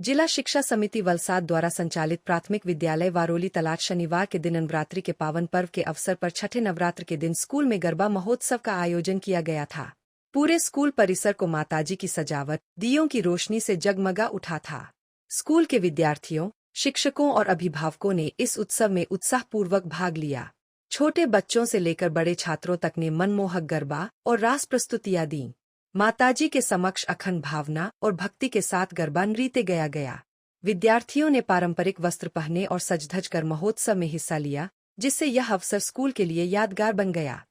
जिला शिक्षा समिति वलसाड द्वारा संचालित प्राथमिक विद्यालय वारोली तलाट शनिवार के दिन नवरात्रि के पावन पर्व के अवसर पर छठे नवरात्र के दिन स्कूल में गरबा महोत्सव का आयोजन किया गया था। पूरे स्कूल परिसर को माताजी की सजावट, दियों की रोशनी से जगमगा उठा था। स्कूल के विद्यार्थियों, शिक्षकों और अभिभावकों ने इस उत्सव में उत्साहपूर्वक भाग लिया। छोटे बच्चों से लेकर बड़े छात्रों तक ने मनमोहक गरबा और रास प्रस्तुतियां दी। माताजी के समक्ष अखंड भावना और भक्ति के साथ गरबा नृत्य गाया गया। विद्यार्थियों ने पारंपरिक वस्त्र पहने और सज-धज कर महोत्सव में हिस्सा लिया, जिससे यह अवसर स्कूल के लिए यादगार बन गया।